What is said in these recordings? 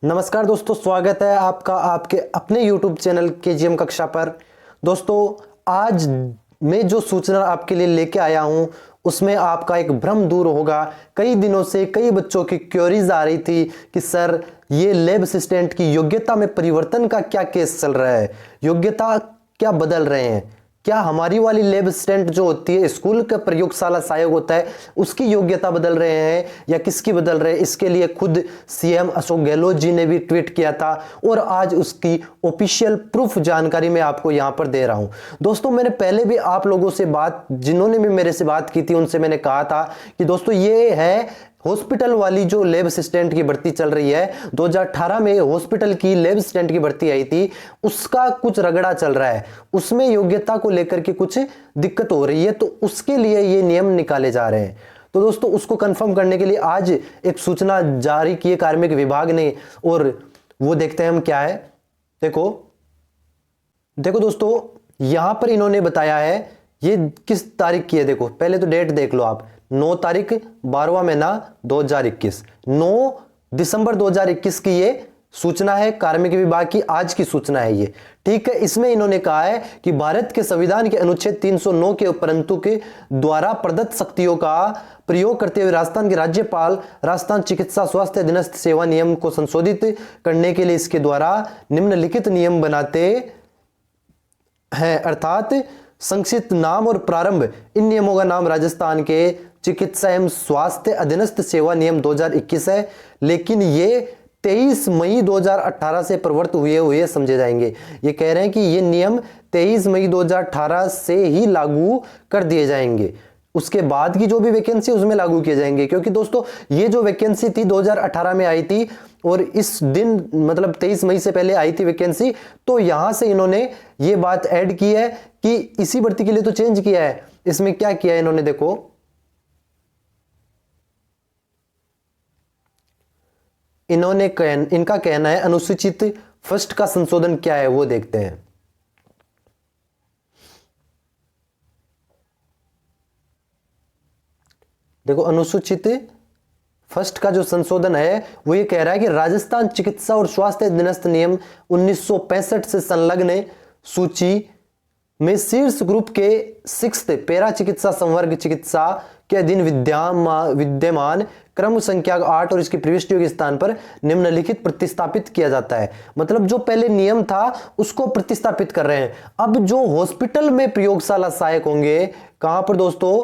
नमस्कार दोस्तों, स्वागत है आपका आपके अपने YouTube चैनल KGM कक्षा पर। दोस्तों, आज मैं जो सूचना आपके लिए लेके आया हूं उसमें आपका एक भ्रम दूर होगा। कई दिनों से कई बच्चों की क्वेरीज आ रही थी कि सर ये लैब असिस्टेंट की योग्यता में परिवर्तन का क्या केस चल रहा है, योग्यता क्या बदल रहे हैं, क्या हमारी वाली लैब असिस्टेंट जो होती है स्कूल का प्रयोगशाला सहायक होता है उसकी योग्यता बदल रहे हैं या किसकी बदल रहे हैं। इसके लिए खुद सीएम अशोक गहलोत जी ने भी ट्वीट किया था और आज उसकी ऑफिशियल प्रूफ जानकारी मैं आपको यहां पर दे रहा हूं। दोस्तों, मैंने पहले भी आप लोगों से बात, जिन्होंने भी मेरे से बात की थी उनसे मैंने कहा था कि दोस्तों ये है हॉस्पिटल वाली जो लैब असिस्टेंट की भर्ती चल रही है। 2018 में हॉस्पिटल की लैब असिस्टेंट की भर्ती आई थी, उसका कुछ रगड़ा चल रहा है, उसमें योग्यता को लेकर के कुछ दिक्कत हो रही है, तो उसके लिए ये नियम निकाले जा रहे हैं। तो दोस्तों, उसको कंफर्म करने के लिए आज एक सूचना जारी की है कार्मिक विभाग ने, और वो देखते हैं हम क्या है। देखो दोस्तों, यहां पर इन्होंने बताया है ये किस तारीख की है। देखो पहले तो डेट देख लो आप, 9 तारीख 12वां महीना 2021, 9 दिसंबर 2021 की ये सूचना है कार्मिक विभाग की, आज की सूचना है ये। ठीक है, इसमें इन्होंने कहा है कि भारत के संविधान के अनुच्छेद 309 के उपरंतु के द्वारा प्रदत्त शक्तियों का प्रयोग करते हुए राजस्थान के राज्यपाल राजस्थान चिकित्सा स्वास्थ्य अधीनस्थ सेवा नियम को संशोधित करने के लिए इसके द्वारा निम्नलिखित नियम बनाते हैं, अर्थात संक्षिप्त नाम और प्रारंभ। इन नियमों का नाम राजस्थान के चिकित्सा एवं स्वास्थ्य अधीनस्थ सेवा नियम 2021 है, लेकिन ये 23 मई 2018 से प्रवर्त हुए समझे जाएंगे। ये कह रहे हैं कि ये नियम 23 मई 2018 से ही लागू कर दिए जाएंगे, उसके बाद की जो भी वैकेंसी उसमें लागू किए जाएंगे। क्योंकि दोस्तों ये जो वैकेंसी थी 2018 में आई थी और इस दिन मतलब 23 मई से पहले आई थी वैकेंसी, तो यहां से इन्होंने ये बात ऐड की है कि इसी भर्ती के लिए तो चेंज किया है। इसमें क्या किया है इन्होंने, देखो इनका कहना है अनुसूचित फर्स्ट का संशोधन क्या है वो देखते हैं। देखो अनुसूचित फर्स्ट का जो संशोधन है वो ये कह रहा है कि राजस्थान चिकित्सा और स्वास्थ्य अधीनस्थ नियम 1965 से संलग्न सूची में शीर्ष ग्रुप के 6th पैरा चिकित्सा संवर्ग चिकित्सा के अधीन विद्यमान क्रम संख्या 8 और इसकी प्रविष्टियों के स्थान पर निम्नलिखित प्रतिस्थापित किया जाता है। मतलब जो पहले नियम था उसको प्रतिस्थापित कर रहे हैं। अब जो हॉस्पिटल में प्रयोगशाला सहायक होंगे, कहां पर दोस्तों,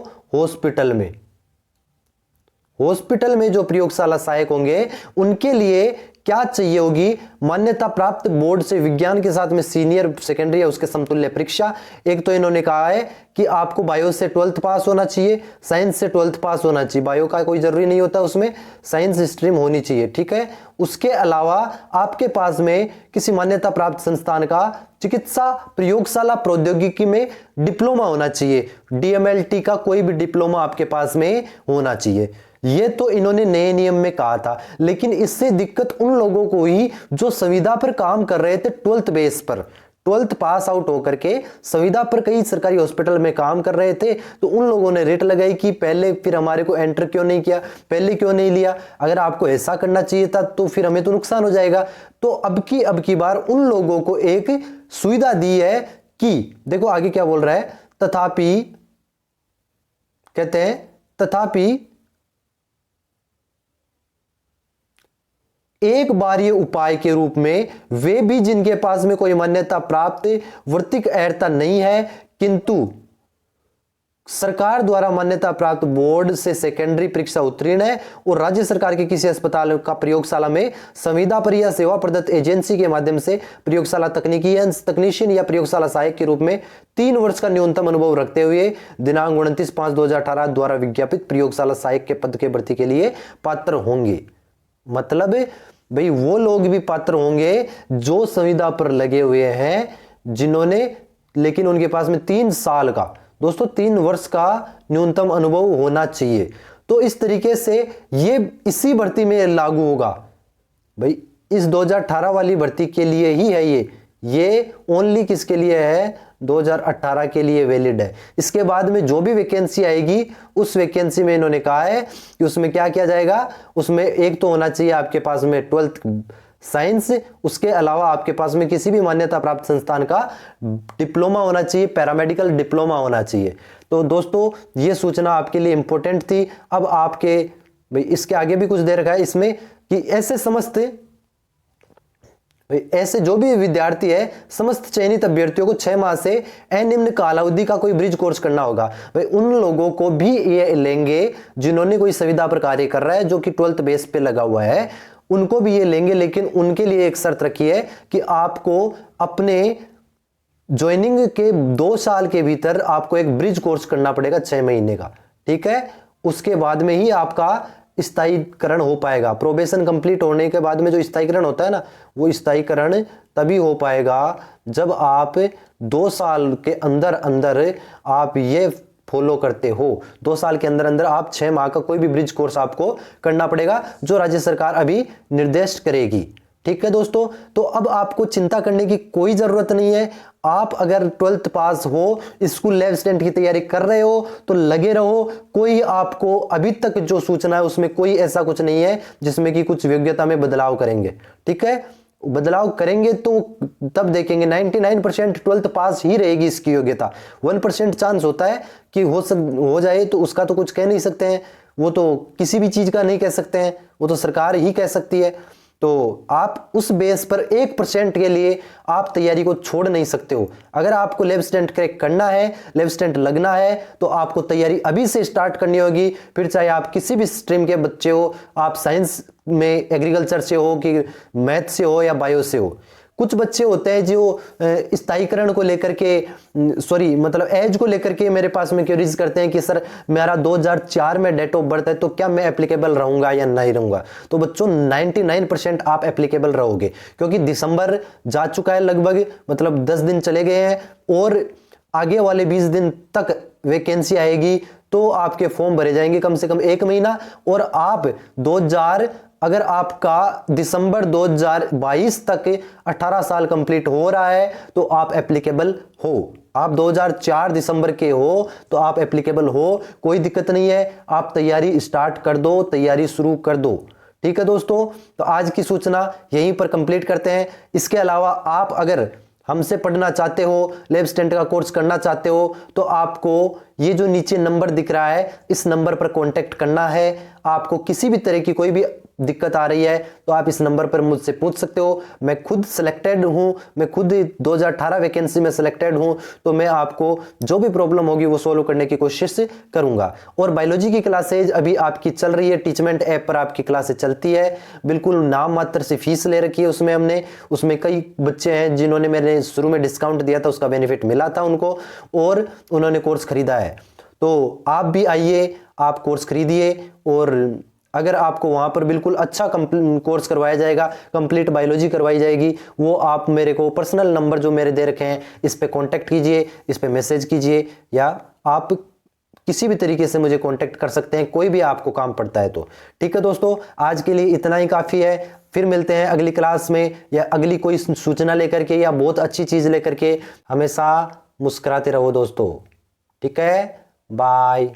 हॉस्पिटल में जो प्रयोगशाला सहायक होंगे उनके लिए क्या चाहिए होगी, मान्यता प्राप्त बोर्ड से विज्ञान के साथ में सीनियर सेकेंडरी या उसके समतुल्य परीक्षा। एक तो इन्होंने कहा है कि आपको बायो से 12th पास होना चाहिए, साइंस से 12th पास होना चाहिए, बायो का कोई जरूरी नहीं होता, उसमें साइंस स्ट्रीम होनी चाहिए। ठीक है, उसके अलावा आपके पास में किसी मान्यता प्राप्त संस्थान का चिकित्सा प्रयोगशाला प्रौद्योगिकी में डिप्लोमा होना चाहिए, DMLT का कोई भी डिप्लोमा आपके पास में होना चाहिए। ये तो इन्होंने नए नियम में कहा था, लेकिन इससे दिक्कत उन लोगों को हुई जो संविदा पर काम कर रहे थे 12th बेस पर, 12th पास आउट होकर के संविदा पर कई सरकारी हॉस्पिटल में काम कर रहे थे। तो उन लोगों ने रेट लगाई कि पहले फिर हमारे को एंटर क्यों नहीं किया, पहले क्यों नहीं लिया, अगर आपको ऐसा करना चाहिए था तो फिर हमें तो नुकसान हो जाएगा। तो अब की बार उन लोगों को एक सुविधा दी है कि देखो आगे क्या बोल रहा है, तथापि कहते हैं तथापि एक बारीय उपाय के रूप में वे भी जिनके पास में कोई मान्यता प्राप्त वृत्तिक अर्हता नहीं है किंतु सरकार द्वारा मान्यता प्राप्त बोर्ड से सेकेंडरी परीक्षा उत्तीर्ण है और राज्य सरकार के किसी अस्पताल का प्रयोगशाला में संविदा पर या सेवा प्रदत्त एजेंसी के माध्यम से प्रयोगशाला तकनीशियन या प्रयोगशाला सहायक के रूप में 3 वर्ष का न्यूनतम अनुभव रखते हुए दिनांक 29/5/2018 द्वारा विज्ञापित प्रयोगशाला सहायक के पद के भर्ती के लिए पात्र होंगे। मतलब भाई वो लोग भी पात्र होंगे जो संविदा पर लगे हुए हैं, जिन्होंने, लेकिन उनके पास में 3 साल का, दोस्तों 3 वर्ष का न्यूनतम अनुभव होना चाहिए। तो इस तरीके से ये इसी भर्ती में लागू होगा भाई, इस 2018 वाली भर्ती के लिए ही है ये ओनली किसके लिए है, 2018 के लिए वैलिड है। इसके बाद में जो भी वैकेंसी आएगी उस वैकेंसी में इन्होंने कहा है कि उसमें क्या किया जाएगा, उसमें एक तो होना चाहिए आपके पास में 12th साइंस, उसके अलावा आपके पास में किसी भी मान्यता प्राप्त संस्थान का डिप्लोमा होना चाहिए, पैरामेडिकल डिप्लोमा होना चाहिए। तो दोस्तों ये सूचना आपके लिए इंपॉर्टेंट थी। अब आपके भाई इसके आगे भी कुछ दे रखा है इसमें कि ऐसे जो भी विद्यार्थी है, समस्त चयनित अभ्यर्थियों को 6 माह से अनिम्न कालावधि का कोई ब्रिज कोर्स करना होगा। भाई उन लोगों को भी ये लेंगे जिन्होंने कोई संविदा पर कार्य कर रहा है, जो कि 12th बेस पे लगा हुआ है, उनको भी ये लेंगे। लेकिन उनके लिए एक शर्त रखी है कि आपको अपने ज्वाइनिंग के 2 साल के भीतर आपको एक ब्रिज कोर्स करना पड़ेगा 6 महीने का, ठीक है। उसके बाद में ही आपका स्थायीकरण हो पाएगा। प्रोबेशन कंप्लीट होने के बाद में जो स्थायीकरण होता है ना, वो स्थायीकरण तभी हो पाएगा जब आप 2 साल के अंदर अंदर आप ये फॉलो करते हो। 2 साल के अंदर अंदर आप 6 माह का कोई भी ब्रिज कोर्स आपको करना पड़ेगा, जो राज्य सरकार अभी निर्देश करेगी, ठीक है दोस्तों। तो अब आपको चिंता करने की कोई जरूरत नहीं है। आप अगर 12th पास हो, स्कूल लैब असिस्टेंट की तैयारी कर रहे हो, तो लगे रहो। कोई आपको अभी तक जो सूचना है उसमें कोई ऐसा कुछ नहीं है जिसमें कि कुछ योग्यता में बदलाव करेंगे, ठीक है। बदलाव करेंगे तो तब देखेंगे। 99% 12th पास ही रहेगी इसकी योग्यता। 1% चांस होता है कि हो जाए, तो उसका तो कुछ कह नहीं सकते हैं, वो तो किसी भी चीज का नहीं कह सकते हैं, वो तो सरकार ही कह सकती है। तो आप उस बेस पर 1% के लिए आप तैयारी को छोड़ नहीं सकते हो। अगर आपको लैब असिस्टेंट क्रैक करना है, लैब असिस्टेंट लगना है, तो आपको तैयारी अभी से स्टार्ट करनी होगी। फिर चाहे आप किसी भी स्ट्रीम के बच्चे हो, आप साइंस में एग्रीकल्चर से हो कि मैथ से हो या बायो से हो। कुछ बच्चे होते हैं जो स्थायीकरण को लेकर के मतलब एज को लेकर के मेरे पास में क्वेरीज करते हैं कि सर मेरा 2004 में डेट ऑफ बर्थ है, तो क्या मैं एप्लीकेबल रहूंगा या नहीं रहूंगा। तो बच्चों 99% आप एप्लीकेबल रहोगे, क्योंकि दिसंबर जा चुका है लगभग, मतलब 10 दिन चले गए हैं और आगे वाले 20 दिन तक वैकेंसी आएगी। तो आपके फॉर्म भरे जाएंगे कम से कम 1 महीना, और आप अगर आपका दिसंबर 2022 तक 18 साल कंप्लीट हो रहा है तो आप एप्लीकेबल हो। आप 2004 दिसंबर के हो तो आप एप्लीकेबल हो, कोई दिक्कत नहीं है। आप तैयारी स्टार्ट कर दो, तैयारी शुरू कर दो, ठीक है दोस्तों। तो आज की सूचना यहीं पर कंप्लीट करते हैं। इसके अलावा आप अगर हमसे पढ़ना चाहते हो, लैब असिस्टेंट का कोर्स करना चाहते हो, तो आपको ये जो नीचे नंबर दिख रहा है, इस नंबर पर कांटेक्ट करना है। आपको किसी भी तरह की कोई भी दिक्कत आ रही है तो आप इस नंबर पर मुझसे पूछ सकते हो। मैं खुद सिलेक्टेड हूं, मैं खुद 2018 वैकेंसी में सिलेक्टेड हूं, तो मैं आपको जो भी प्रॉब्लम होगी वो सोल्व करने की कोशिश करूंगा। और बायोलॉजी की क्लासेज अभी आपकी चल रही है, टीचमेंट ऐप पर आपकी क्लासेज चलती है। बिल्कुल नाम मात्र से फीस ले रखी है उसमें हमने। उसमें कई बच्चे हैं जिन्होंने मैंने शुरू में डिस्काउंट दिया था, उसका बेनिफिट मिला था उनको, और उन्होंने कोर्स खरीदा है। तो आप भी आइए, आप कोर्स खरीदिए, और अगर आपको वहां पर बिल्कुल अच्छा कोर्स करवाया जाएगा, कंप्लीट बायोलॉजी करवाई जाएगी, वो आप मेरे को पर्सनल नंबर जो मेरे दे रखे हैं इस पे कांटेक्ट कीजिए, इस पे मैसेज कीजिए, या आप किसी भी तरीके से मुझे कांटेक्ट कर सकते हैं, कोई भी आपको काम पड़ता है तो। ठीक है दोस्तों, आज के लिए इतना ही काफ़ी है। फिर मिलते हैं अगली क्लास में, या अगली कोई सूचना लेकर के, या बहुत अच्छी चीज़ लेकर के। हमेशा मुस्कुराते रहो दोस्तों, ठीक है, बाय।